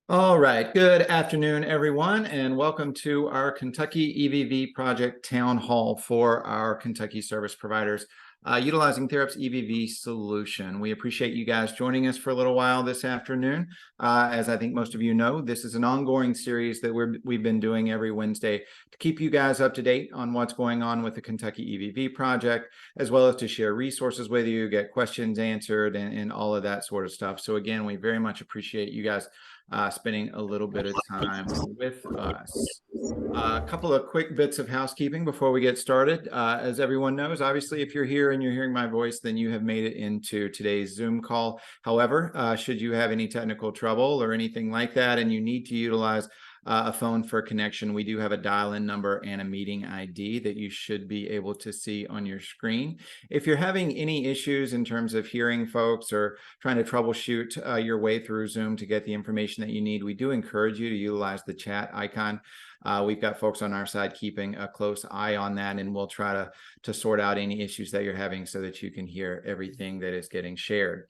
All right, good afternoon, everyone, and welcome to our Kentucky EVV Project Town Hall for our Kentucky service providers utilizing Therap's EVV solution. We appreciate you guys joining us for a little while this afternoon. As I think most of you know, this is an ongoing series that we've been doing every Wednesday to keep you guys up to date on what's going on with the Kentucky EVV project, as well as to share resources with you, get questions answered, and all of that sort of stuff. So again, we very much appreciate you guys spending a little bit of time with us. A couple of quick bits of housekeeping before we get started. As everyone knows, obviously, if you're here and you're hearing my voice, then you have made it into today's Zoom call. However, should you have any technical trouble or anything like that, and you need to utilize a phone for connection, we do have a dial-in number and a meeting ID that you should be able to see on your screen. If you're having any issues in terms of hearing folks or trying to troubleshoot your way through Zoom to get the information that you need, we do encourage you to utilize the chat icon. We've got folks on our side keeping a close eye on that, and we'll try to sort out any issues that you're having so that you can hear everything that is getting shared.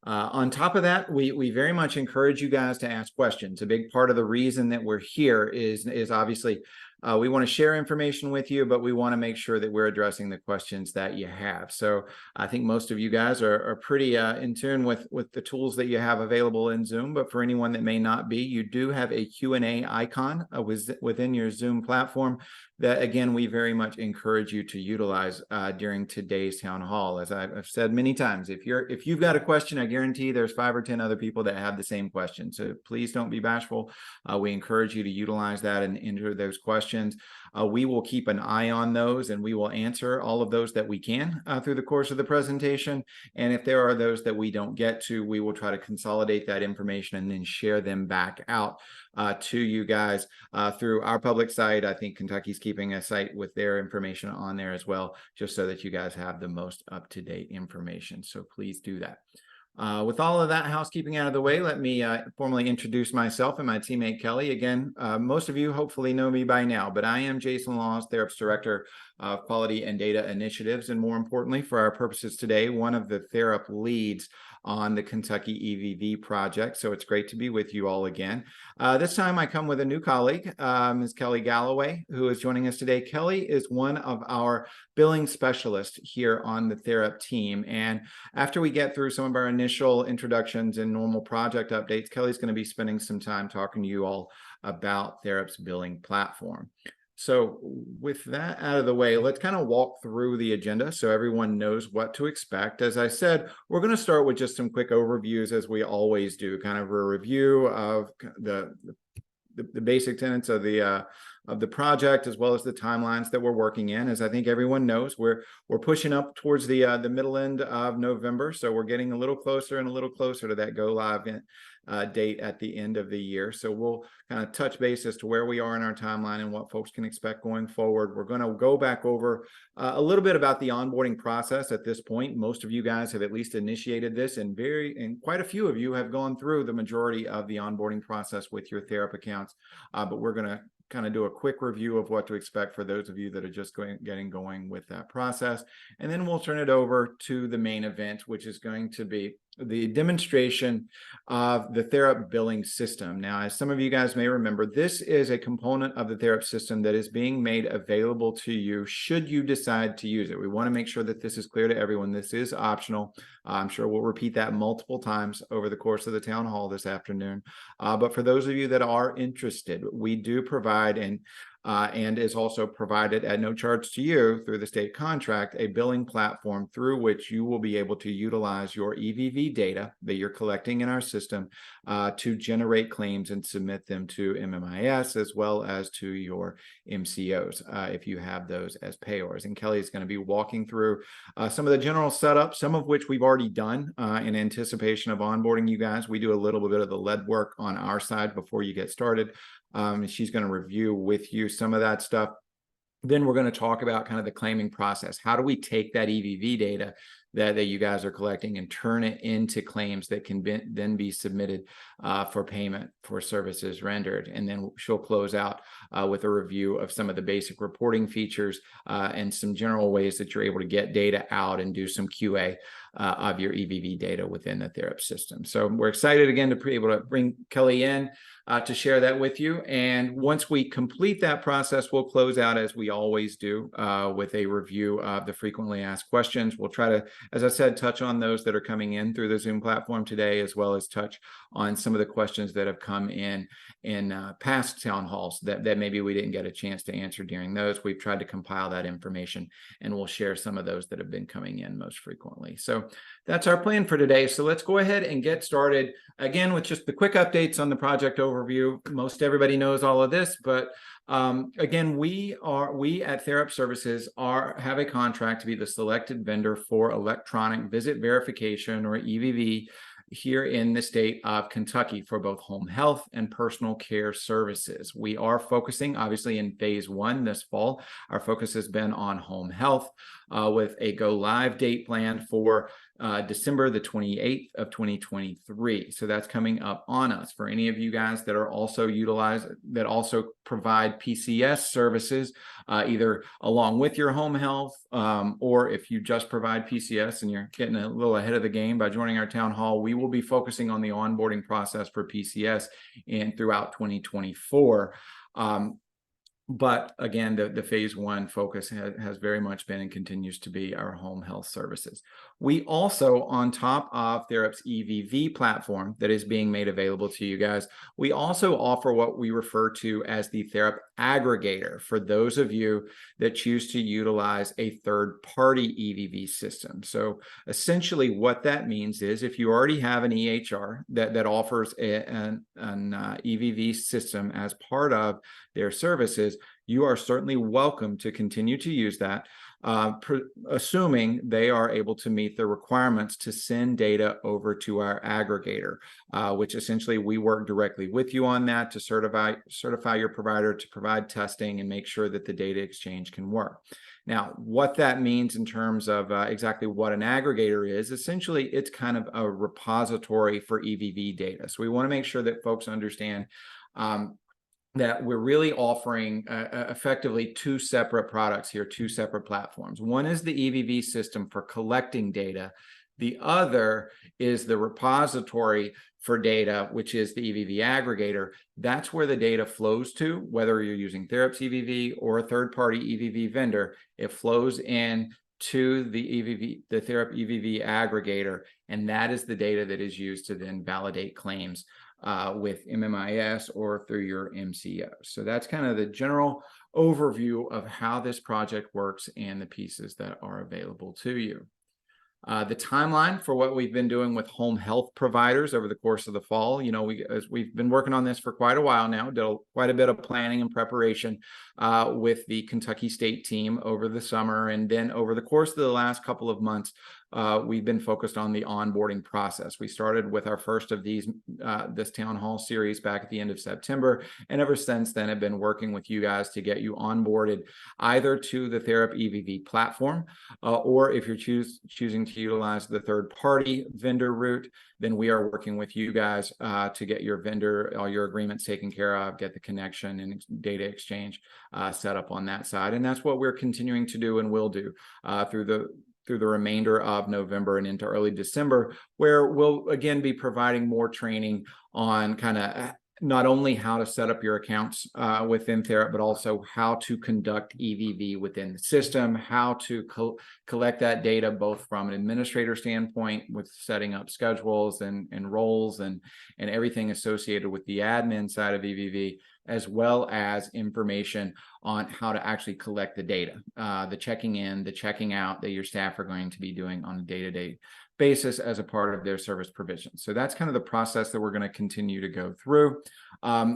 On top of that, we very much encourage you guys to ask questions. A big part of the reason that we're here is obviously we want to share information with you, but we want to make sure that we're addressing the questions that you have. So I think most of you guys are pretty in tune with the tools that you have available in Zoom. But for anyone that may not be, you do have a Q&A icon within your Zoom platform that, again, we very much encourage you to utilize during today's town hall. As I've said many times, if you've got a question, I guarantee there's 5 or 10 other people that have the same question. So please don't be bashful. We encourage you to utilize that and enter those questions. We will keep an eye on those, and we will answer all of those that we can through the course of the presentation. And if there are those that we don't get to, we will try to consolidate that information and then share them back out to you guys through our public site. I think Kentucky's keeping a site with their information on there as well, just so that you guys have the most up-to-date information. So please do that. With all of that housekeeping out of the way, let me formally introduce myself and my teammate Kelly. Again, most of you hopefully know me by now, but I am Jason Laws, Therap's Director of Quality and Data Initiatives, and more importantly, for our purposes today, one of the Therap leads on the Kentucky EVV project. So it's great to be with you all again. This time I come with a new colleague, Ms. Kelly Galloway, who is joining us today. Kelly is one of our billing specialists here on the Therap team. And after we get through some of our initial introductions and normal project updates, Kelly's going to be spending some time talking to you all about Therap's billing platform. So with that out of the way, let's kind of walk through the agenda so everyone knows what to expect. As I said, we're going to start with just some quick overviews, as we always do, kind of a review of the basic tenets of the project, as well as the timelines that we're working in. As I think everyone knows, we're pushing up towards the middle end of November, so we're getting a little closer and a little closer to that go live date at the end of the year. So we'll kind of touch base as to where we are in our timeline and what folks can expect going forward. We're going to go back over a little bit about the onboarding process at this point. Most of you guys have at least initiated this, and quite a few of you have gone through the majority of the onboarding process with your Therap accounts. But we're going to kind of do a quick review of what to expect for those of you that are just getting going with that process. And then we'll turn it over to the main event, which is going to be the demonstration of the Therap billing system. Now, as some of you guys may remember, this is a component of the Therap system that is being made available to you should you decide to use it. We want to make sure that this is clear to everyone. This is optional. I'm sure we'll repeat that multiple times over the course of the town hall this afternoon. But for those of you that are interested, we do provide and is also provided at no charge to you through the state contract, a billing platform through which you will be able to utilize your EVV data that you're collecting in our system to generate claims and submit them to MMIS, as well as to your MCOs if you have those as payors. And Kelly is going to be walking through some of the general setup, some of which we've already done in anticipation of onboarding you guys. We do a little bit of the lead work on our side before you get started. She's going to review with you some of that stuff. Then we're going to talk about kind of the claiming process. How do we take that EVV data that you guys are collecting and turn it into claims that can then be submitted for payment for services rendered? And then she'll close out with a review of some of the basic reporting features and some general ways that you're able to get data out and do some QA of your EVV data within the Therap system. So we're excited again to be able to bring Kelly in to share that with you. And once we complete that process, we'll close out as we always do with a review of the frequently asked questions. We'll try to, as I said, touch on those that are coming in through the Zoom platform today, as well as touch on some of the questions that have come in past town halls that maybe we didn't get a chance to answer during those. We've tried to compile that information, and we'll share some of those that have been coming in most frequently. So that's our plan for today. So let's go ahead and get started again with just the quick updates on the project overview. Most everybody knows all of this, but again, we at Therap Services have a contract to be the selected vendor for electronic visit verification, or EVV, here in the state of Kentucky for both home health and personal care services. We are focusing, obviously, in phase 1 this fall. Our focus has been on home health with a go live date planned for December the 28th of 2023. So that's coming up on us. For any of you guys that are also also provide PCS services, either along with your home health, or if you just provide PCS and you're getting a little ahead of the game by joining our town hall, we will be focusing on the onboarding process for PCS throughout 2024. But again, the phase 1 focus has very much been and continues to be our home health services. We also, on top of Therap's EVV platform that is being made available to you guys, we also offer what we refer to as the Therap aggregator for those of you that choose to utilize a third-party EVV system. So essentially what that means is if you already have an EHR that offers an EVV system as part of their services, you are certainly welcome to continue to use that, assuming they are able to meet the requirements to send data over to our aggregator, which essentially we work directly with you on that to certify your provider to provide testing and make sure that the data exchange can work. Now, what that means in terms of exactly what an aggregator is, essentially it's kind of a repository for EVV data. So we want to make sure that folks understand that we're really offering effectively 2 separate products here, 2 separate platforms. One is the EVV system for collecting data. The other is the repository for data, which is the EVV aggregator. That's where the data flows to, whether you're using Therap's EVV or a third-party EVV vendor. It flows in to the Therap EVV aggregator, and that is the data that is used to then validate claims with MMIS or through your MCO. So that's kind of the general overview of how this project works and the pieces that are available to you. The timeline for what we've been doing with home health providers over the course of the fall, we've been working on this for quite a while now, did quite a bit of planning and preparation with the Kentucky State team over the summer. And then over the course of the last couple of months, we've been focused on the onboarding process. We started with our first of this town hall series back at the end of September, and ever since then have been working with you guys to get you onboarded either to the Therap EVV platform, or if you're choosing to utilize the third-party vendor route, then we are working with you guys to get your vendor, all your agreements taken care of, get the connection and data exchange set up on that side. And that's what we're continuing to do and will do through the remainder of November and into early December, where we'll again be providing more training on kind of not only how to set up your accounts within Therap, but also how to conduct EVV within the system, how to collect that data both from an administrator standpoint with setting up schedules and roles and everything associated with the admin side of EVV, as well as information on how to actually collect the data, the checking in, the checking out that your staff are going to be doing on a day-to-day basis as a part of their service provision. So that's kind of the process that we're going to continue to go through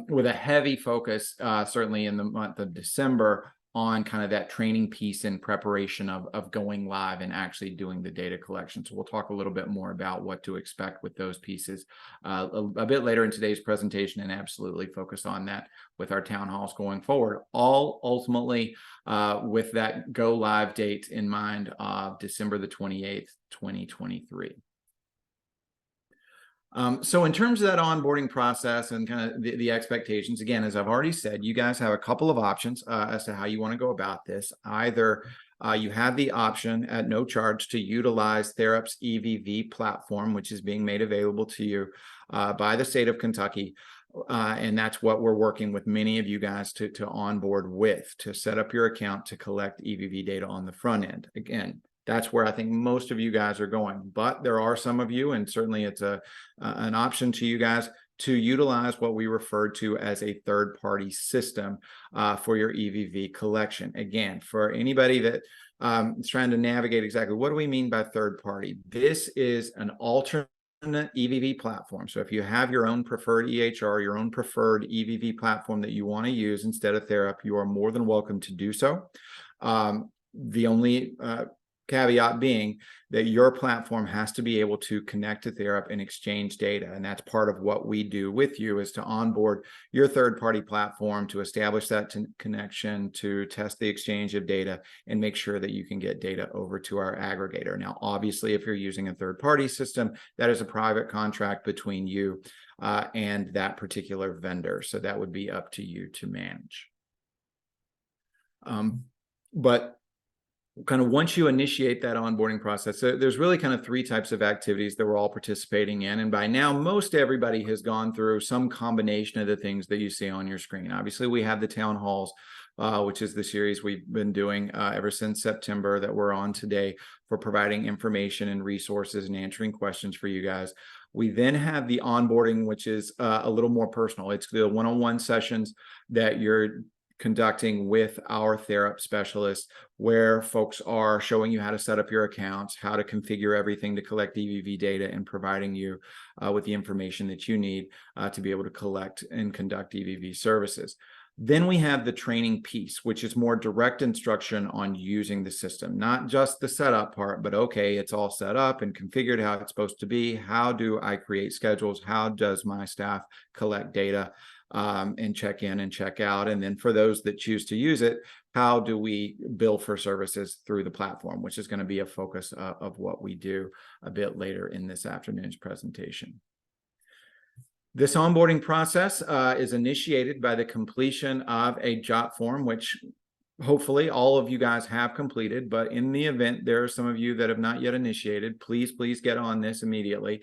with a heavy focus, certainly in the month of December, on kind of that training piece and preparation of going live and actually doing the data collection. So we'll talk a little bit more about what to expect with those pieces a bit later in today's presentation, and absolutely focus on that with our town halls going forward, all ultimately with that go live date in mind of December the 28th, 2023. So in terms of that onboarding process and kind of the expectations, again, as I've already said, you guys have a couple of options as to how you want to go about this. Either you have the option at no charge to utilize Therap's EVV platform, which is being made available to you by the state of Kentucky. And that's what we're working with many of you guys to onboard with, to set up your account to collect EVV data on the front end. Again, that's where I think most of you guys are going. But there are some of you, and certainly it's an option to you guys to utilize what we refer to as a third-party system for your EVV collection. Again, for anybody that is trying to navigate exactly what do we mean by third-party, this is an alternate EVV platform. So if you have your own preferred EHR, your own preferred EVV platform that you want to use instead of Therap, you are more than welcome to do so. The only caveat being that your platform has to be able to connect to Therap and exchange data. And that's part of what we do with you, is to onboard your third-party platform, to establish that connection, to test the exchange of data, and make sure that you can get data over to our aggregator. Now, obviously, if you're using a third-party system, that is a private contract between you and that particular vendor. So that would be up to you to manage. But kind of once you initiate that onboarding process, so there's really kind of three types of activities that we're all participating in. And by now, most everybody has gone through some combination of the things that you see on your screen. Obviously, we have the town halls, which is the series we've been doing ever since September that we're on today, for providing information and resources and answering questions for you guys. We then have the onboarding, which is a little more personal. It's the one-on-one sessions that you're conducting with our Therap specialists, where folks are showing you how to set up your accounts, how to configure everything to collect EVV data, and providing you with the information that you need to be able to collect and conduct EVV services. Then we have the training piece, which is more direct instruction on using the system, not just the setup part, but okay, it's all set up and configured how it's supposed to be. How do I create schedules? How does my staff collect data and check in and check out? And then for those that choose to use it, how do we bill for services through the platform, which is going to be a focus of what we do a bit later in this afternoon's presentation. This onboarding process is initiated by the completion of a JOT form, which hopefully all of you guys have completed. But in the event there are some of you that have not yet initiated, please get on this immediately.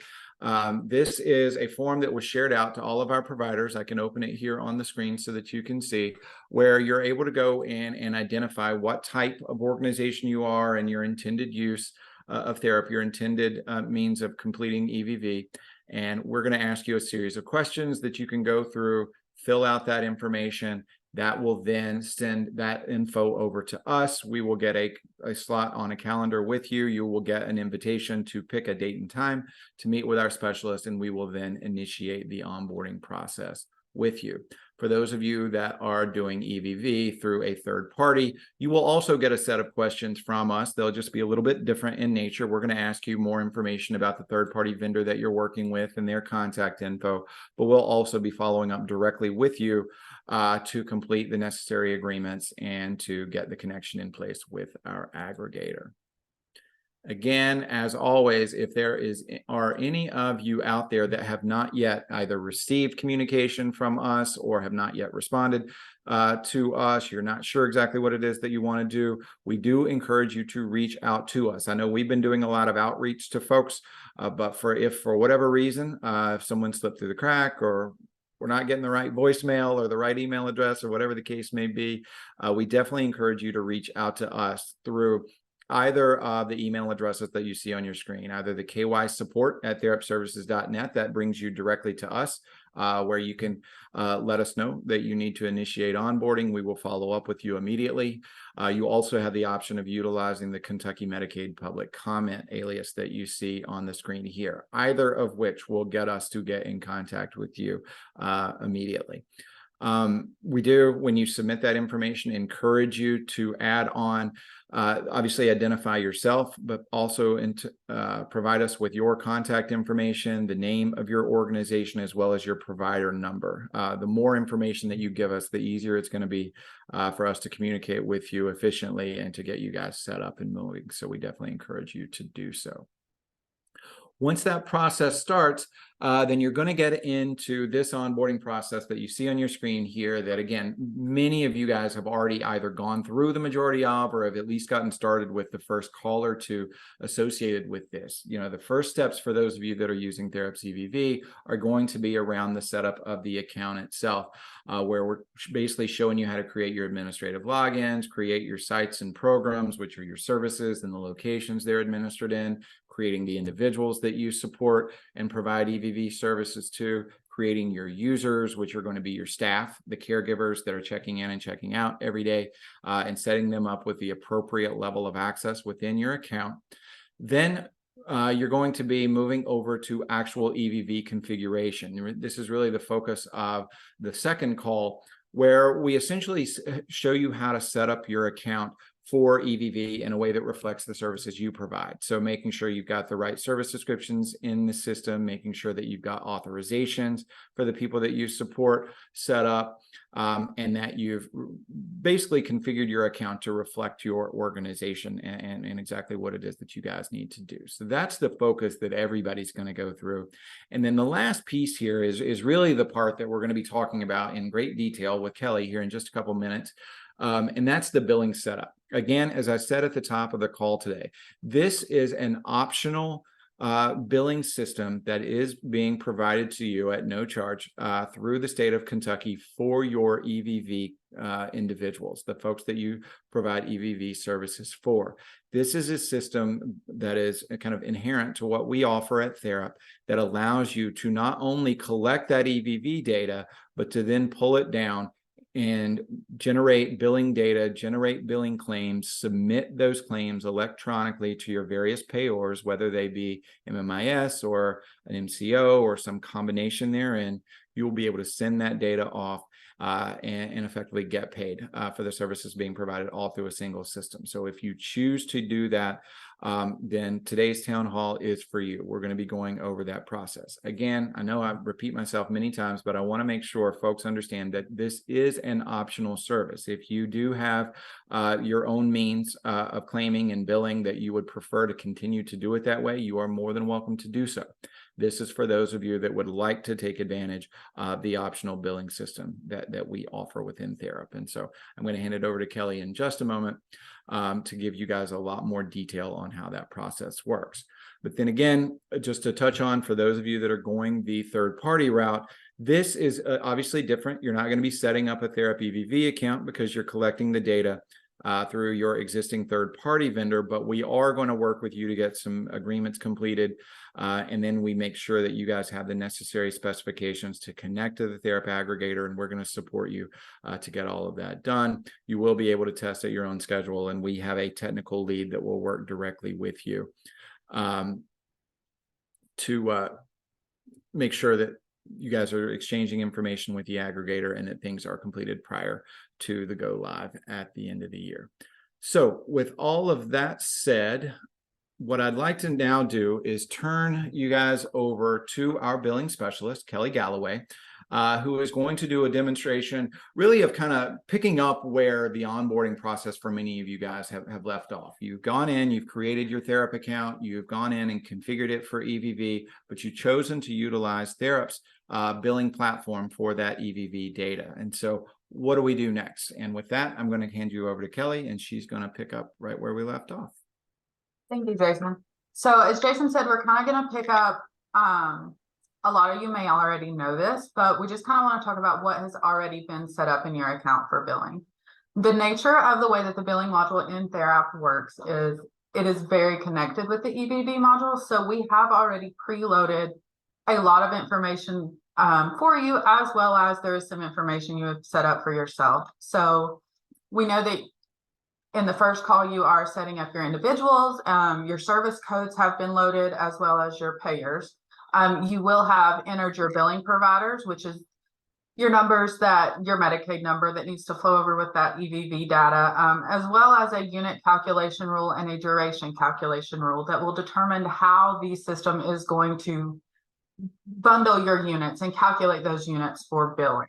This is a form that was shared out to all of our providers. I can open it here on the screen so that you can see, where you're able to go in and identify what type of organization you are and your intended use of therapy, your intended means of completing EVV. And we're going to ask you a series of questions that you can go through, fill out that information. That will then send that info over to us. We will get a slot on a calendar with you. You will get an invitation to pick a date and time to meet with our specialist, and we will then initiate the onboarding process with you. For those of you that are doing EVV through a third party, you will also get a set of questions from us. They'll just be a little bit different in nature. We're going to ask you more information about the third party vendor that you're working with and their contact info, but we'll also be following up directly with you to complete the necessary agreements and to get the connection in place with our aggregator. Again, as always, if there are any of you out there that have not yet either received communication from us or have not yet responded to us, you're not sure exactly what it is that you want to do, we do encourage you to reach out to us. I know we've been doing a lot of outreach to folks, but if for whatever reason, if someone slipped through the crack, or we're not getting the right voicemail or the right email address, or whatever the case may be, we definitely encourage you to reach out to us through either of the email addresses that you see on your screen, either the kysupport@therapservices.net, that brings you directly to us, where you can let us know that you need to initiate onboarding. We will follow up with you immediately. You also have the option of utilizing the Kentucky Medicaid public comment alias that you see on the screen here, either of which will get us to get in contact with you immediately. We do, when you submit that information, encourage you to add on, obviously identify yourself, but also provide us with your contact information, the name of your organization, as well as your provider number. The more information that you give us, the easier it's going to be for us to communicate with you efficiently and to get you guys set up and moving. So we definitely encourage you to do so. Once that process starts, then you're going to get into this onboarding process that you see on your screen here that, again, many of you guys have already either gone through the majority of or have at least gotten started with the first call or two associated with this. You know, the first steps for those of you that are using Theraps EVV are going to be around the setup of the account itself, where we're basically showing you how to create your administrative logins, create your sites and programs, which are your services and the locations they're administered in, creating the individuals that you support and provide EVV services to, creating your users, which are going to be your staff, the caregivers that are checking in and checking out every day, and setting them up with the appropriate level of access within your account. Then you're going to be moving over to actual EVV configuration. This is really the focus of the second call, where we essentially show you how to set up your account for EVV in a way that reflects the services you provide. So making sure you've got the right service descriptions in the system, making sure that you've got authorizations for the people that you support set up, and that you've basically configured your account to reflect your organization and exactly what it is that you guys need to do. So that's the focus that everybody's going to go through. And then the last piece here is really the part that we're going to be talking about in great detail with Kelly here in just a couple minutes. And that's the billing setup. Again, as I said at the top of the call today, this is an optional billing system that is being provided to you at no charge through the state of Kentucky for your EVV individuals, the folks that you provide EVV services for. This is a system that is kind of inherent to what we offer at Therap that allows you to not only collect that EVV data, but to then pull it down and generate billing data, generate billing claims, submit those claims electronically to your various payors, whether they be MMIS or an MCO or some combination therein. You will be able to send that data off and effectively get paid for the services being provided all through a single system. So if you choose to do that, then today's town hall is for you. We're going to be going over that process. Again, I know I repeat myself many times, but I want to make sure folks understand that this is an optional service. If you do have your own means of claiming and billing that you would prefer to continue to do it that way, you are more than welcome to do so. This is for those of you that would like to take advantage of the optional billing system that we offer within Therap. And so I'm going to hand it over to Kelly in just a moment to give you guys a lot more detail on how that process works. But then again, just to touch on for those of you that are going the third-party route, this is obviously different. You're not going to be setting up a Therap EVV account because you're collecting the data through your existing third-party vendor, but we are going to work with you to get some agreements completed, and then we make sure that you guys have the necessary specifications to connect to the Therap aggregator, and we're going to support you to get all of that done. You will be able to test at your own schedule, and we have a technical lead that will work directly with you to make sure that you guys are exchanging information with the aggregator and that things are completed prior to the go live at the end of the year. So with all of that said, what I'd like to now do is turn you guys over to our billing specialist, Kelly Galloway, who is going to do a demonstration really of kind of picking up where the onboarding process for many of you guys have left off. You've gone in, you've created your Therap account, you've gone in and configured it for EVV, but you've chosen to utilize Therap's billing platform for that EVV data. And so what do we do next? And with that, I'm going to hand you over to Kelly, and she's going to pick up right where we left off. Thank you, Jason. So as Jason said, we're kind of going to pick up, a lot of you may already know this, but we just kind of want to talk about what has already been set up in your account for billing. The nature of the way that the billing module in Therap works is it is very connected with the EVV module. So we have already preloaded a lot of information for you, as well as there is some information you have set up for yourself. So we know that in the first call, you are setting up your individuals. Your service codes have been loaded, as well as your payers. You will have entered your billing providers, which is your numbers, that your Medicaid number that needs to flow over with that EVV data, as well as a unit calculation rule and a duration calculation rule that will determine how the system is going to bundle your units and calculate those units for billing.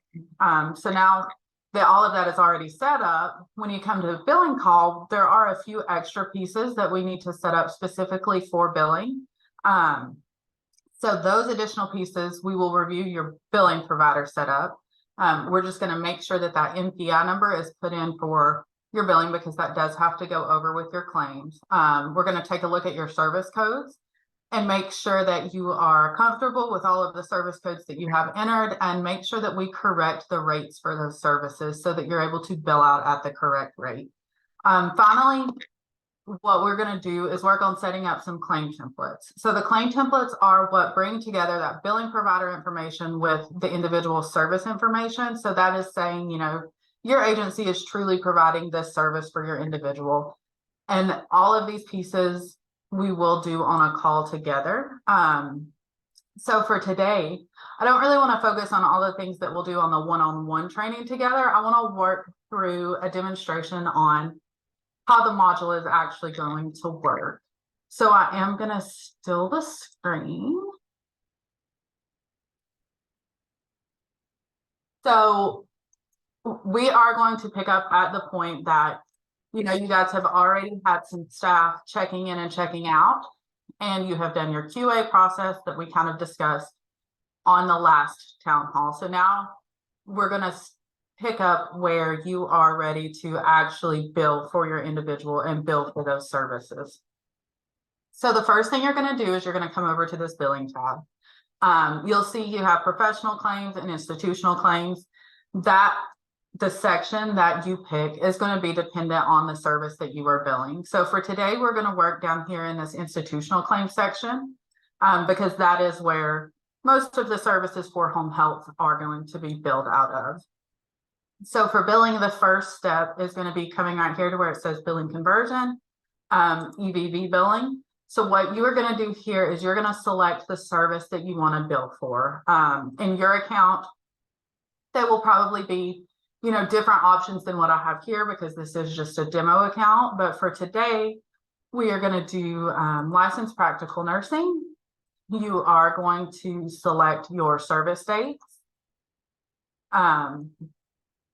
So now that all of that is already set up, when you come to the billing call, there are a few extra pieces that we need to set up specifically for billing. So those additional pieces, we will review your billing provider setup. We're just going to make sure that that MPI number is put in for your billing because that does have to go over with your claims. We're going to take a look at your service codes and make sure that you are comfortable with all of the service codes that you have entered, and make sure that we correct the rates for those services so that you're able to bill out at the correct rate. Finally, what we're going to do is work on setting up some claim templates. So the claim templates are what bring together that billing provider information with the individual service information. So that is saying, you know, your agency is truly providing this service for your individual. And all of these pieces we will do on a call together. So for today, I don't really want to focus on all the things that we'll do on the one-on-one training together. I want to work through a demonstration on how the module is actually going to work. So I am going to still the screen. So we are going to pick up at the point that, you know, you guys have already had some staff checking in and checking out, and you have done your QA process that we kind of discussed on the last town hall. So now we're going to pick up where you are ready to actually bill for your individual and bill for those services. So the first thing you're going to do is you're going to come over to this billing tab. You'll see you have professional claims and institutional claims. That the section that you pick is going to be dependent on the service that you are billing. So for today, we're going to work down here in this institutional claim section because that is where most of the services for home health are going to be billed out of. So for billing, the first step is going to be coming right here to where it says billing conversion, EVV billing. So what you are going to do here is you're going to select the service that you want to bill for. In your account, there will probably be, you know, different options than what I have here because this is just a demo account. But for today, we are going to do licensed practical nursing. You are going to select your service dates.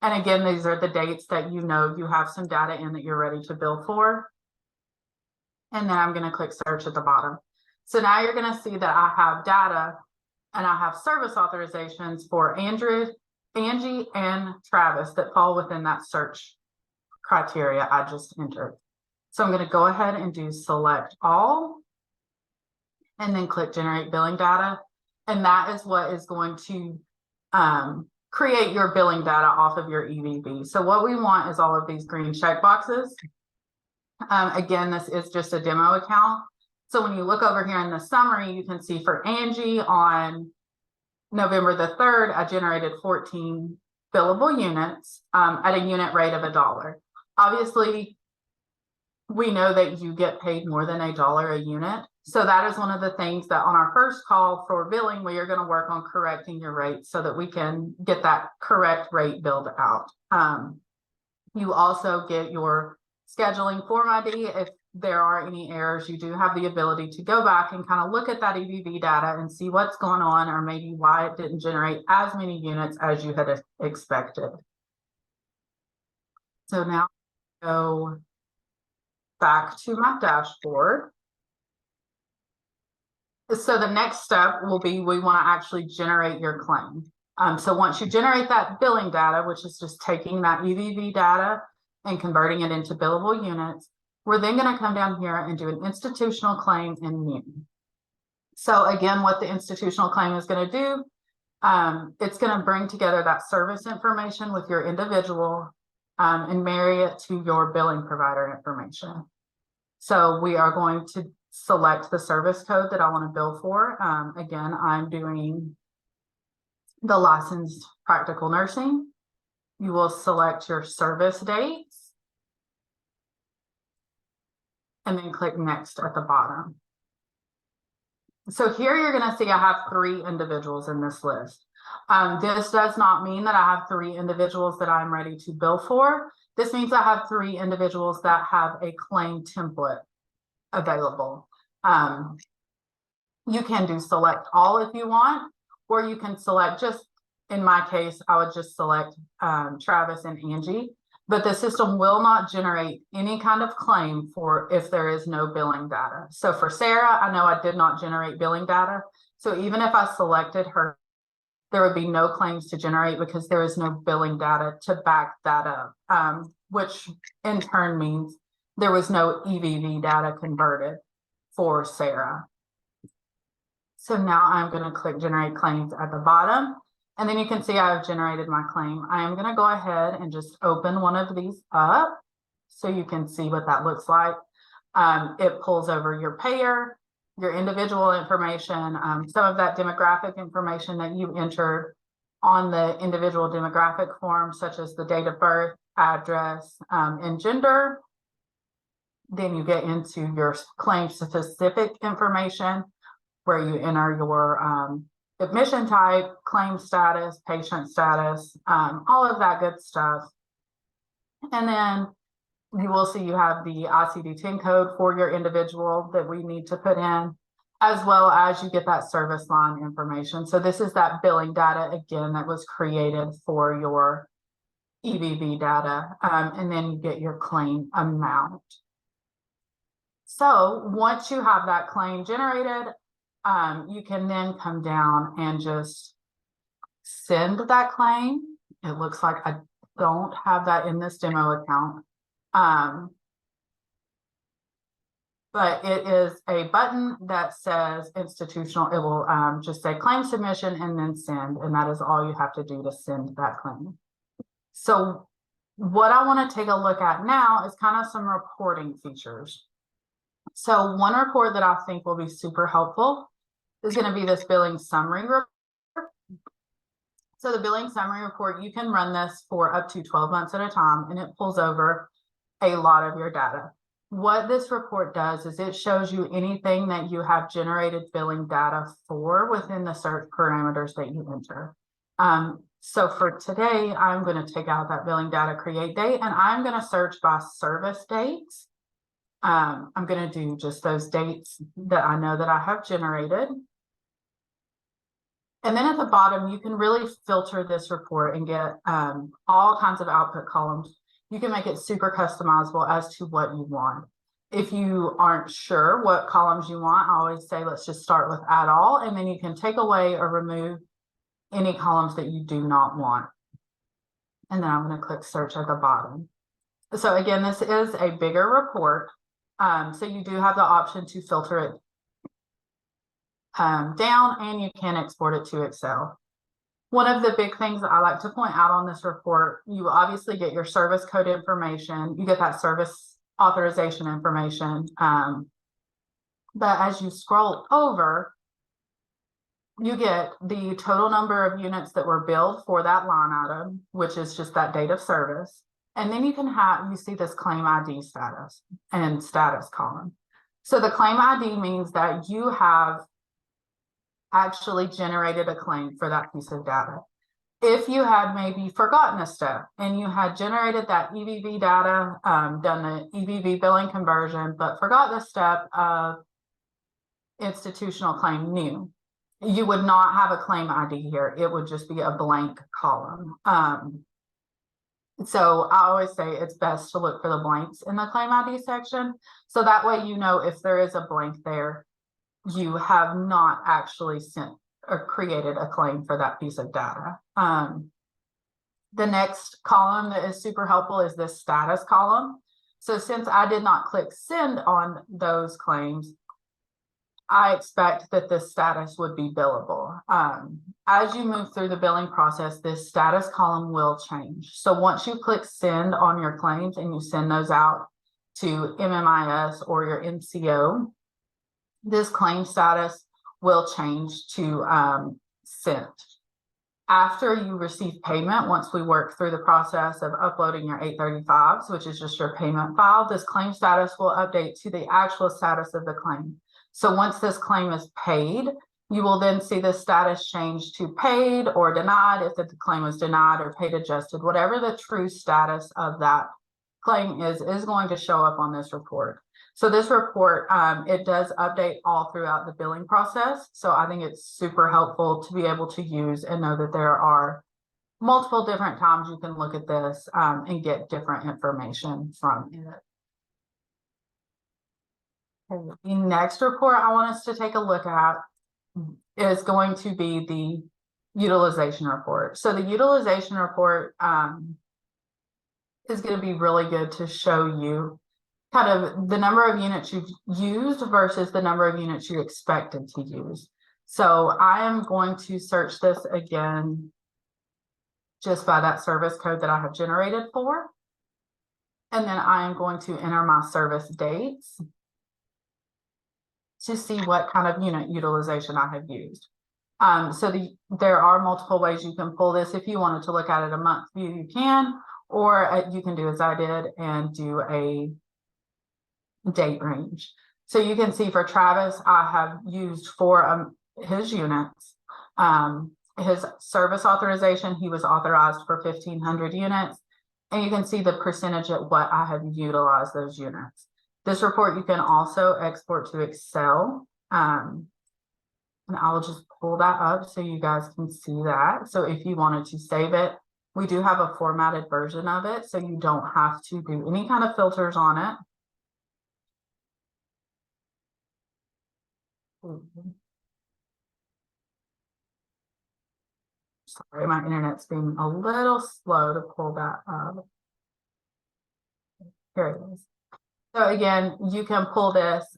And again, these are the dates that you know you have some data in that you're ready to bill for. And then I'm going to click search at the bottom. So now you're going to see that I have data and I have service authorizations for Angie and Travis that fall within that search criteria I just entered. So I'm going to go ahead and do select all and then click generate billing data. And that is what is going to create your billing data off of your EVV. So what we want is all of these green check boxes. Again, this is just a demo account. So when you look over here in the summary, you can see for Angie on November the 3rd, I generated 14 billable units at a unit rate of $1. Obviously, we know that you get paid more than $1 a unit. So that is one of the things that on our first call for billing, we are going to work on correcting your rate so that we can get that correct rate billed out. You also get your scheduling form ID. If there are any errors, you do have the ability to go back and kind of look at that EVV data and see what's going on, or maybe why it didn't generate as many units as you had expected. So now go back to my dashboard. So the next step will be we want to actually generate your claim. So once you generate that billing data, which is just taking that EVV data and converting it into billable units, we're then going to come down here and do an institutional claim in new. So again, what the institutional claim is going to do, it's going to bring together that service information with your individual and marry it to your billing provider information. So we are going to select the service code that I want to bill for. Again, I'm doing the licensed practical nursing. You will select your service dates and then click next at the bottom. So here you're going to see I have 3 individuals in this list. This does not mean that I have 3 individuals that I'm ready to bill for. This means I have 3 individuals that have a claim template available. You can do select all if you want, or you can select just, in my case, I would just select Travis and Angie, but the system will not generate any kind of claim for if there is no billing data. So for Sarah, I know I did not generate billing data, So even if I selected her, there would be no claims to generate because there is no billing data to back that up, which in turn means there was no EVV data converted for Sarah. So now I'm going to click generate claims at the bottom, and then you can see I've generated my claim. I am going to go ahead and just open one of these up so you can see what that looks like. It pulls over your payer, your individual information, some of that demographic information that you entered on the individual demographic form, such as the date of birth, address, and gender. Then you get into your claim specific information where you enter your admission type, claim status, patient status, all of that good stuff. And then you will see you have the ICD-10 code for your individual that we need to put in, as well as you get that service line information. So this is that billing data, again, that was created for your EVV data, and then you get your claim amount. So once you have that claim generated, you can then come down and just send that claim. It looks like I don't have that in this demo account. But it is a button that says institutional. It will just say claim submission and then send, and that is all you have to do to send that claim. So what I want to take a look at now is kind of some reporting features. So one report that I think will be super helpful is going to be this billing summary report. So the billing summary report, you can run this for up to 12 months at a time, and it pulls over a lot of your data. What this report does is it shows you anything that you have generated billing data for within the search parameters that you enter. So for today, I'm going to take out that billing data create date, and I'm going to search by service dates. I'm going to do just those dates that I know that I have generated. And then at the bottom, you can really filter this report and get all kinds of output columns. You can make it super customizable as to what you want. If you aren't sure what columns you want, I always say, let's just start with add all, and then you can take away or remove any columns that you do not want. And then I'm going to click search at the bottom. So again, this is a bigger report. So you do have the option to filter it down, and you can export it to Excel. One of the big things that I like to point out on this report, you obviously get your service code information, you get that service authorization information. But as you scroll over, you get the total number of units that were billed for that line item, which is just that date of service. And then you see this claim ID status and status column. So the claim ID means that you have actually generated a claim for that piece of data. If you had maybe forgotten a step and you had generated that EVV data, done the EVV billing conversion, but forgot the step of institutional claim new, you would not have a claim ID here. It would just be a blank column. So I always say it's best to look for the blanks in the claim ID section. So that way, you know, if there is a blank there, you have not actually sent or created a claim for that piece of data. The next column that is super helpful is this status column. So since I did not click send on those claims, I expect that this status would be billable. As you move through the billing process, this status column will change. So once you click send on your claims and you send those out to MMIS or your MCO, this claim status will change to sent. After you receive payment, once we work through the process of uploading your 835s, which is just your payment file, this claim status will update to the actual status of the claim. So once this claim is paid, you will then see the status change to paid or denied if the claim was denied, or paid adjusted. Whatever the true status of that claim is going to show up on this report. So this report, it does update all throughout the billing process. So I think it's super helpful to be able to use and know that there are multiple different times you can look at this and get different information from it. The next report I want us to take a look at is going to be the utilization report. So the utilization report is going to be really good to show you kind of the number of units you've used versus the number of units you expected to use. So I am going to search this again just by that service code that I have generated for. And then I am going to enter my service dates to see what kind of unit utilization I have used. There are multiple ways you can pull this. If you wanted to look at it a month view, you can, or you can do as I did and do a date range. So you can see for Travis, I have used for his units. His service authorization, he was authorized for 1,500 units. And you can see the percentage at what I have utilized those units. This report you can also export to Excel. And I'll just pull that up so you guys can see that. So if you wanted to save it, we do have a formatted version of it, so you don't have to do any kind of filters on it. Sorry, my internet's being a little slow to pull that up. Here it is. So again, you can pull this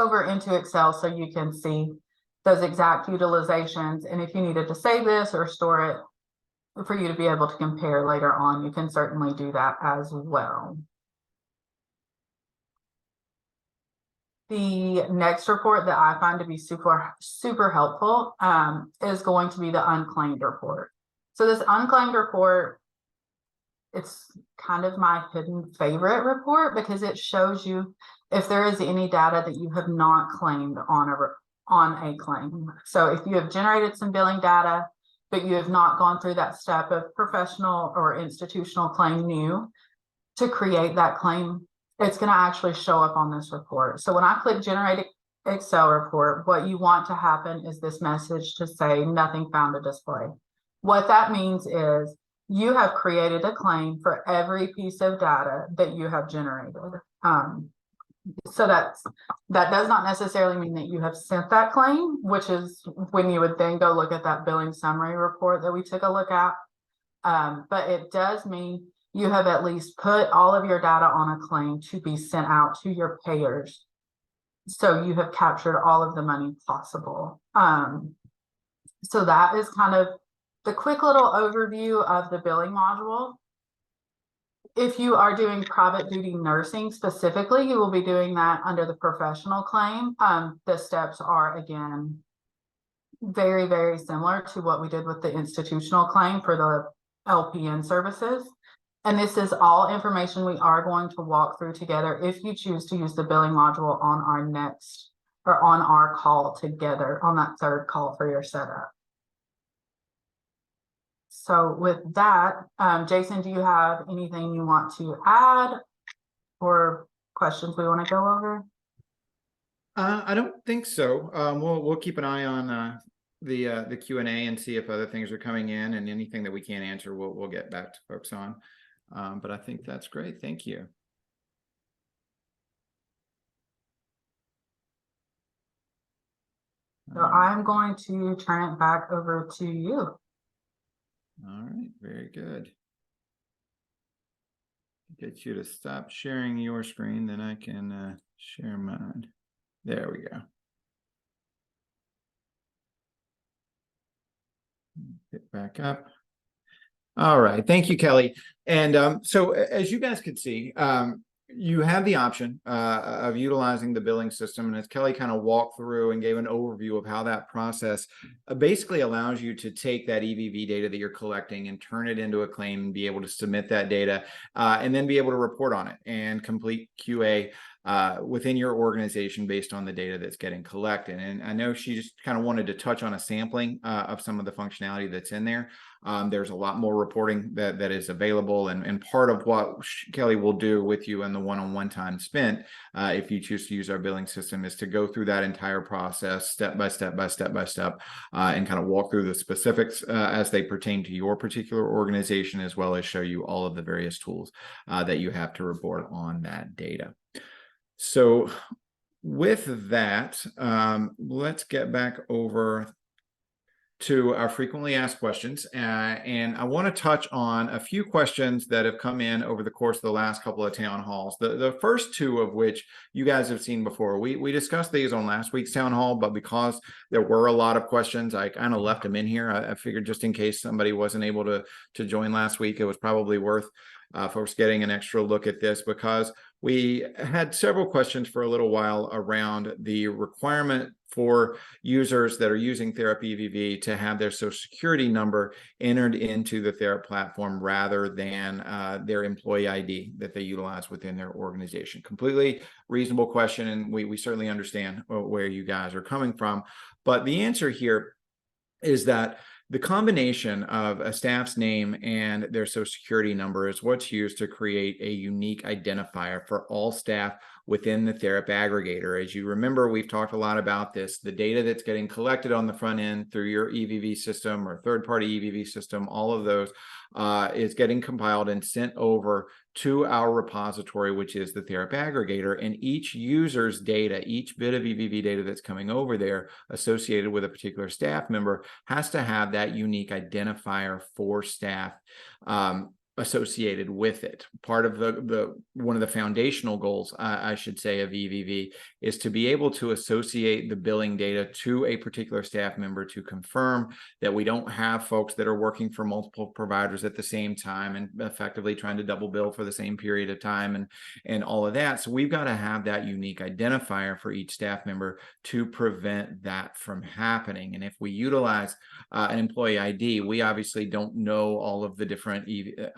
over into Excel so you can see those exact utilizations. And if you needed to save this or store it for you to be able to compare later on, you can certainly do that as well. The next report that I find to be super helpful is going to be the unclaimed report. So this unclaimed report, it's kind of my hidden favorite report because it shows you if there is any data that you have not claimed on a claim. So if you have generated some billing data, but you have not gone through that step of professional or institutional claim new to create that claim, it's going to actually show up on this report. So when I click generate Excel report, what you want to happen is this message to say nothing found to display. What that means is you have created a claim for every piece of data that you have generated. So that does not necessarily mean that you have sent that claim, which is when you would then go look at that billing summary report that we took a look at. But it does mean you have at least put all of your data on a claim to be sent out to your payers. So you have captured all of the money possible. So that is kind of the quick little overview of the billing module. If you are doing private duty nursing specifically, you will be doing that under the professional claim. The steps are, again, very, very similar to what we did with the institutional claim for the LPN services. And this is all information we are going to walk through together if you choose to use the billing module on our next or on our call together on that third call for your setup. So with that, Jason, do you have anything you want to add or questions we want to go over? I don't think so. We'll keep an eye on the Q&A and see if other things are coming in, and anything that we can't answer, we'll get back to folks on. But I think that's great. Thank you. So I'm going to turn it back over to you. All right, very good. Get you to stop sharing your screen, then I can share mine. There we go. Get back up. All right, thank you, Kelly. And so as you guys can see, you have the option of utilizing the billing system. And as Kelly kind of walked through and gave an overview of how that process basically allows you to take that EVV data that you're collecting and turn it into a claim and be able to submit that data and then be able to report on it and complete QA within your organization based on the data that's getting collected. And I know she just kind of wanted to touch on a sampling of some of the functionality that's in there. There's a lot more reporting that is available, and part of what Kelly will do with you in the one-on-one time spent, if you choose to use our billing system, is to go through that entire process step by step and kind of walk through the specifics as they pertain to your particular organization, as well as show you all of the various tools that you have to report on that data. So with that, let's get back over to our frequently asked questions. And I want to touch on a few questions that have come in over the course of the last couple of town halls. The first two of which you guys have seen before. We discussed these on last week's town hall, but because there were a lot of questions, I kind of left them in here. I figured just in case somebody wasn't able to join last week, it was probably worth folks getting an extra look at this, because we had several questions for a little while around the requirement for users that are using Therap EVV to have their Social Security number entered into the Therap platform rather than their employee ID that they utilize within their organization. Completely reasonable question, and we certainly understand where you guys are coming from. But the answer here is that the combination of a staff's name and their Social Security number is what's used to create a unique identifier for all staff within the Therap aggregator. As you remember, we've talked a lot about this. The data that's getting collected on the front end through your EVV system or third-party EVV system, all of those is getting compiled and sent over to our repository, which is the Therap aggregator. And each user's data, each bit of EVV data that's coming over there associated with a particular staff member has to have that unique identifier for staff associated with it. Part of one of the foundational goals, I should say, of EVV is to be able to associate the billing data to a particular staff member to confirm that we don't have folks that are working for multiple providers at the same time and effectively trying to double bill for the same period of time and all of that. So we've got to have that unique identifier for each staff member to prevent that from happening. And if we utilize an employee ID, we obviously don't know all of the different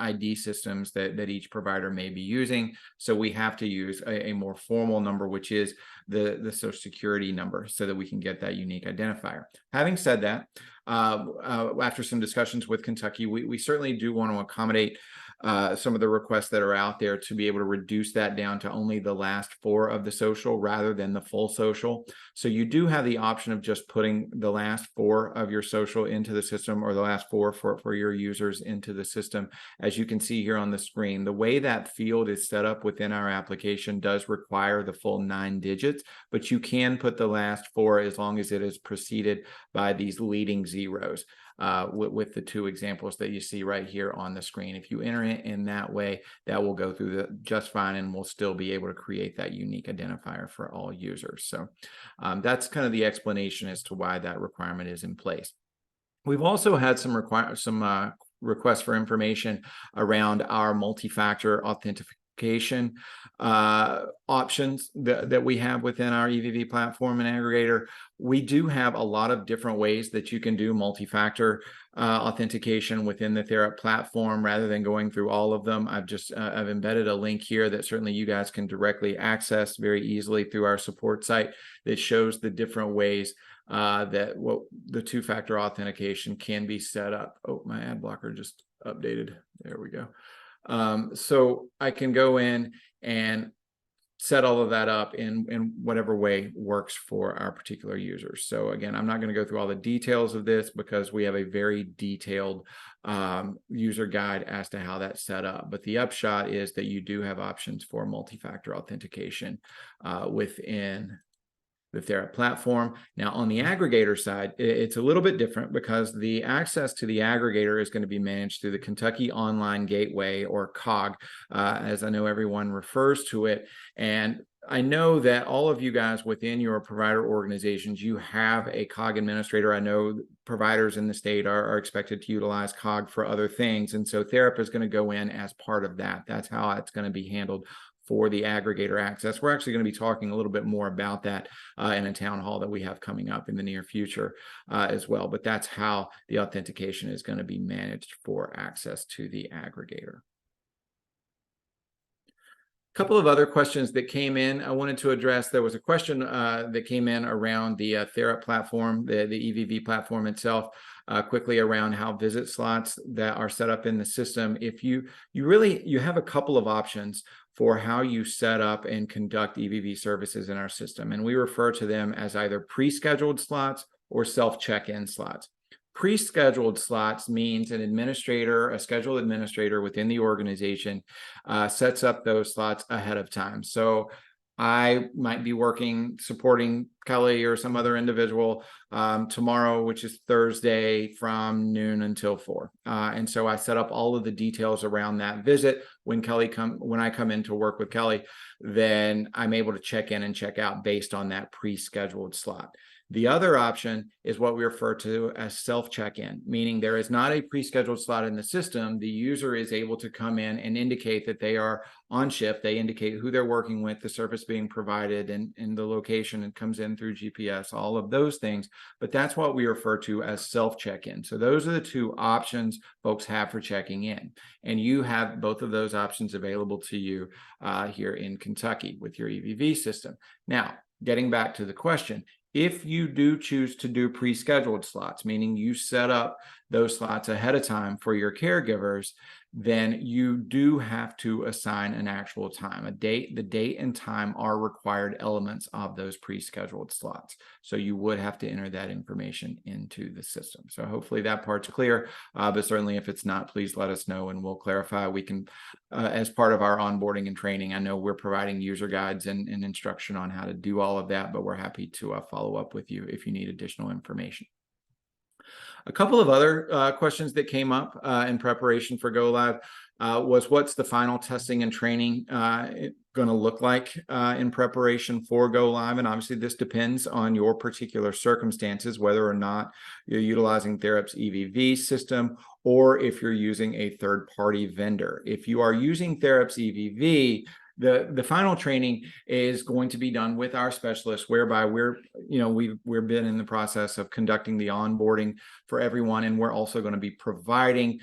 ID systems that each provider may be using. So we have to use a more formal number, which is the Social Security number, so that we can get that unique identifier. Having said that, after some discussions with Kentucky, we certainly do want to accommodate some of the requests that are out there to be able to reduce that down to only the last four of the social rather than the full social. So you do have the option of just putting the last four of your social into the system, or the last four for your users into the system. As you can see here on the screen, the way that field is set up within our application does require the full 9 digits, but you can put the last four as long as it is preceded by these leading zeros. With the two examples that you see right here on the screen. If you enter it in that way, that will go through just fine, and we'll still be able to create that unique identifier for all users. So that's kind of the explanation as to why that requirement is in place. We've also had some requests for information around our multi-factor authentication options that we have within our EVV platform and aggregator. We do have a lot of different ways that you can do multi-factor authentication within the Therap platform. Rather than going through all of them, I've embedded a link here that certainly you guys can directly access very easily through our support site that shows the different ways that the two-factor authentication can be set up. Oh, my ad blocker just updated. There we go. So I can go in and set all of that up in whatever way works for our particular users. So again, I'm not going to go through all the details of this because we have a very detailed user guide as to how that's set up. But the upshot is that you do have options for multi-factor authentication within the Therap platform. Now, on the aggregator side, it's a little bit different because the access to the aggregator is going to be managed through the Kentucky Online Gateway, or COG, as I know everyone refers to it. And I know that all of you guys within your provider organizations, you have a COG administrator. I know providers in the state are expected to utilize COG for other things. And so Therap is going to go in as part of that. That's how it's going to be handled for the aggregator access. We're actually going to be talking a little bit more about that in a town hall that we have coming up in the near future as well. But that's how the authentication is going to be managed for access to the aggregator. A couple of other questions that came in I wanted to address. There was a question that came in around the Therap platform, the EVV platform itself, quickly around how visit slots that are set up in the system. If you have a couple of options for how you set up and conduct EVV services in our system, and we refer to them as either pre-scheduled slots or self-check-in slots. Pre-scheduled slots means an administrator, a scheduled administrator within the organization sets up those slots ahead of time. So I might be working, supporting Kelly or some other individual tomorrow, which is Thursday from noon until 4. And so I set up all of the details around that visit. When I come in to work with Kelly, then I'm able to check in and check out based on that pre-scheduled slot. The other option is what we refer to as self-check-in, meaning there is not a pre-scheduled slot in the system. The user is able to come in and indicate that they are on shift. They indicate who they're working with, the service being provided, and the location, and comes in through GPS, all of those things. But that's what we refer to as self-check-in. So those are the two options folks have for checking in. And you have both of those options available to you here in Kentucky with your EVV system. Now, getting back to the question, if you do choose to do pre-scheduled slots, meaning you set up those slots ahead of time for your caregivers, then you do have to assign an actual time, a date. The date and time are required elements of those pre-scheduled slots. So you would have to enter that information into the system. So hopefully that part's clear, but certainly if it's not, please let us know and we'll clarify. We can, as part of our onboarding and training, I know we're providing user guides and instruction on how to do all of that, but we're happy to follow up with you if you need additional information. A couple of other questions that came up in preparation for Go Live was, what's the final testing and training going to look like in preparation for Go Live? And obviously this depends on your particular circumstances, whether or not you're utilizing Therap's EVV system or if you're using a third-party vendor. If you are using Therap's EVV, the final training is going to be done with our specialists, whereby we've been in the process of conducting the onboarding for everyone, and we're also going to be providing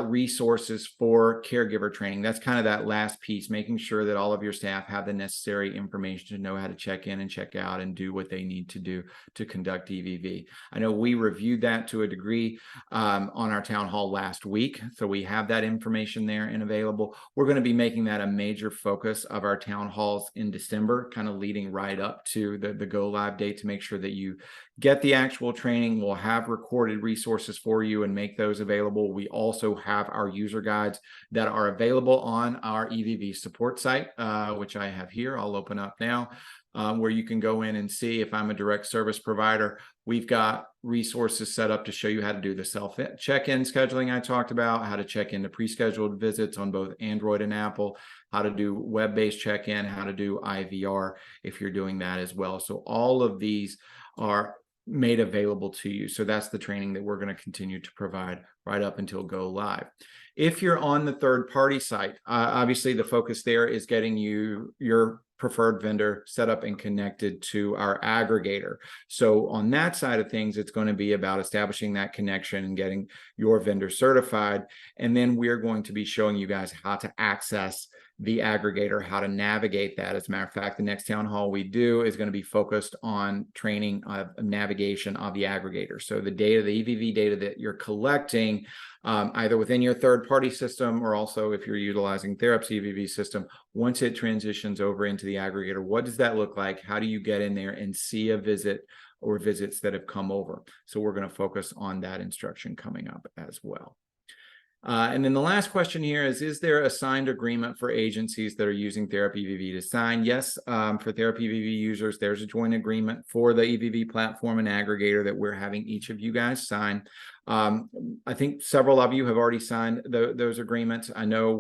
resources for caregiver training. That's kind of that last piece, making sure that all of your staff have the necessary information to know how to check in and check out and do what they need to do to conduct EVV. I know we reviewed that to a degree on our town hall last week, so we have that information there and available. We're going to be making that a major focus of our town halls in December, kind of leading right up to the Go Live date, to make sure that you get the actual training. We'll have recorded resources for you and make those available. We also have our user guides that are available on our EVV support site, which I have here. I'll open up now, where you can go in and see. If I'm a direct service provider, we've got resources set up to show you how to do the self check-in scheduling I talked about, how to check into pre-scheduled visits on both Android and Apple, how to do web-based check-in, how to do IVR if you're doing that as well. So all of these are made available to you. So that's the training that we're going to continue to provide right up until Go Live. If you're on the third-party site, obviously the focus there is getting your preferred vendor set up and connected to our aggregator. So on that side of things, it's going to be about establishing that connection and getting your vendor certified. And then we're going to be showing you guys how to access the aggregator, how to navigate that. As a matter of fact, the next town hall we do is going to be focused on training of navigation of the aggregator. So the data, the EVV data that you're collecting, either within your third-party system or also if you're utilizing Therap's EVV system, once it transitions over into the aggregator, what does that look like? How do you get in there and see a visit or visits that have come over? So we're going to focus on that instruction coming up as well. And then the last question here is there a signed agreement for agencies that are using Therap EVV to sign? Yes, for Therap EVV users, there's a joint agreement for the EVV platform and aggregator that we're having each of you guys sign. I think several of you have already signed those agreements. I know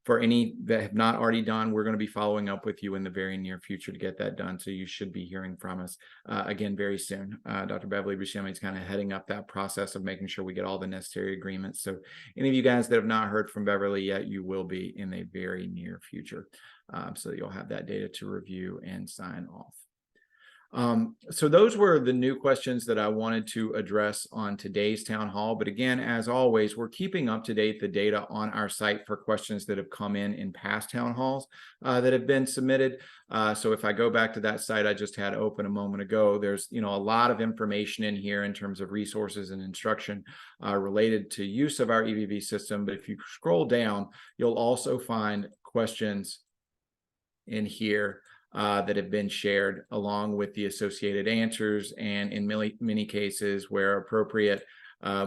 for any that have not already done, we're going to be following up with you in the very near future to get that done. So you should be hearing from us again very soon. Dr. Beverly Buscemi is kind of heading up that process of making sure we get all the necessary agreements. So any of you guys that have not heard from Beverly yet, you will be in a very near future. So you'll have that data to review and sign off. So those were the new questions that I wanted to address on today's town hall. But again, as always, we're keeping up to date the data on our site for questions that have come in past town halls that have been submitted. So if I go back to that site I just had open a moment ago, there's a lot of information in here in terms of resources and instruction related to use of our EVV system. But if you scroll down, you'll also find questions in here that have been shared along with the associated answers, and in many cases where appropriate,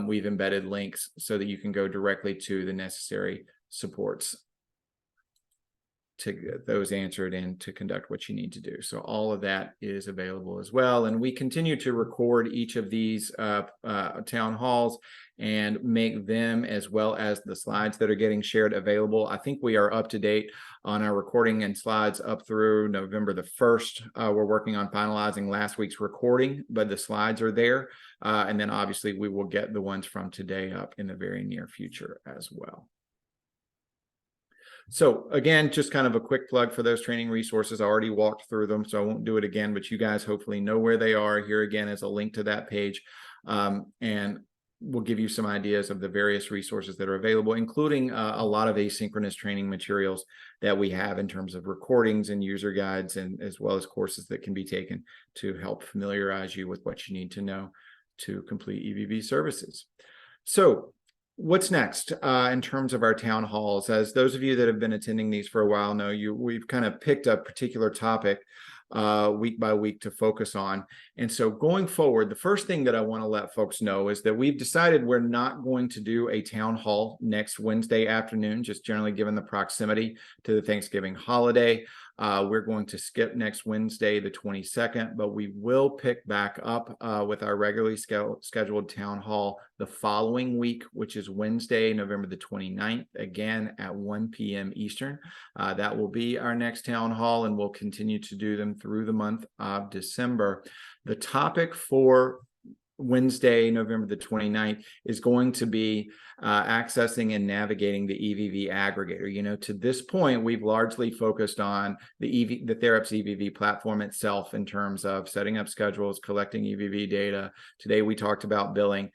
we've embedded links so that you can go directly to the necessary supports. to get those answered and to conduct what you need to do. So all of that is available as well. And we continue to record each of these town halls and make them, as well as the slides that are getting shared, available. I think we are up to date on our recording and slides up through November the 1st. We're working on finalizing last week's recording, but the slides are there. And then obviously we will get the ones from today up in the very near future as well. So again, just kind of a quick plug for those training resources. I already walked through them, so I won't do it again, but you guys hopefully know where they are. Here again is a link to that page. And we'll give you some ideas of the various resources that are available, including a lot of asynchronous training materials that we have in terms of recordings and user guides, and as well as courses that can be taken to help familiarize you with what you need to know to complete EVV services. So what's next in terms of our town halls? As those of you that have been attending these for a while know, we've kind of picked a particular topic week by week to focus on. And so going forward, the first thing that I want to let folks know is that we've decided we're not going to do a town hall next Wednesday afternoon, just generally given the proximity to the Thanksgiving holiday. We're going to skip next Wednesday, the 22nd, but we will pick back up with our regularly scheduled town hall the following week, which is Wednesday, November the 29th, again at 1 p.m. Eastern. That will be our next town hall, and we'll continue to do them through the month of December. The topic for Wednesday, November the 29th, is going to be accessing and navigating the EVV aggregator. You know, to this point, we've largely focused on the Theraps EVV platform itself in terms of setting up schedules, collecting EVV data. Today, we talked about billing.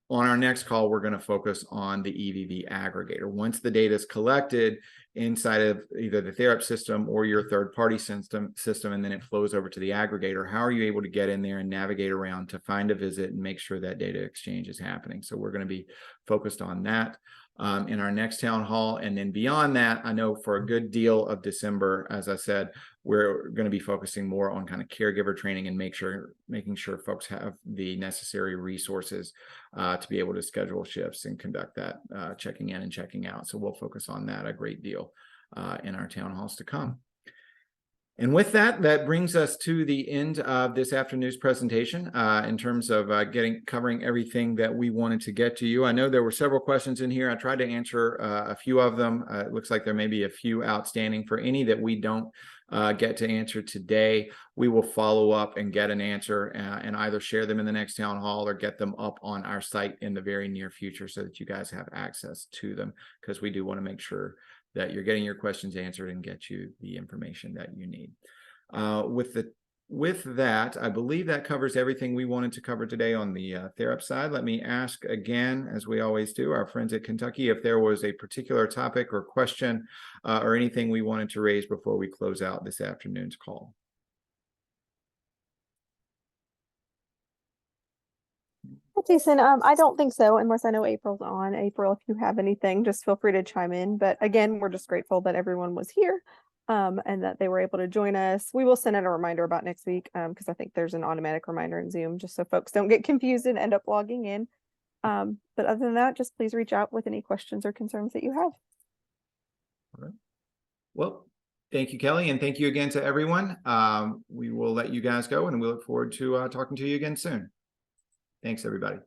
On our next call, we're going to focus on the EVV aggregator. Once the data is collected inside of either the Theraps system or your third-party system, and then it flows over to the aggregator, how are you able to get in there and navigate around to find a visit and make sure that data exchange is happening? So we're going to be focused on that in our next town hall. And then beyond that, I know for a good deal of December, as I said, we're going to be focusing more on kind of caregiver training and making sure folks have the necessary resources to be able to schedule shifts and conduct that checking in and checking out. So we'll focus on that a great deal in our town halls to come. And with that, that brings us to the end of this afternoon's presentation in terms of covering everything that we wanted to get to you. I know there were several questions in here. I tried to answer a few of them. It looks like there may be a few outstanding. For any that we don't get to answer today, we will follow up and get an answer and either share them in the next town hall or get them up on our site in the very near future so that you guys have access to them, because we do want to make sure that you're getting your questions answered and get you the information that you need. With that, I believe that covers everything we wanted to cover today on the Theraps side. Let me ask again, as we always do, our friends at Kentucky, if there was a particular topic or question or anything we wanted to raise before we close out this afternoon's call. Jason, I don't think so, unless I know April's on. April, if you have anything, just feel free to chime in. But again, we're just grateful that everyone was here and that they were able to join us. We will send out a reminder about next week because I think there's an automatic reminder in Zoom just so folks don't get confused and end up logging in. But other than that, just please reach out with any questions or concerns that you have. All right. Well, thank you, Kelly, and thank you again to everyone. We will let you guys go, and we look forward to talking to you again soon. Thanks, everybody.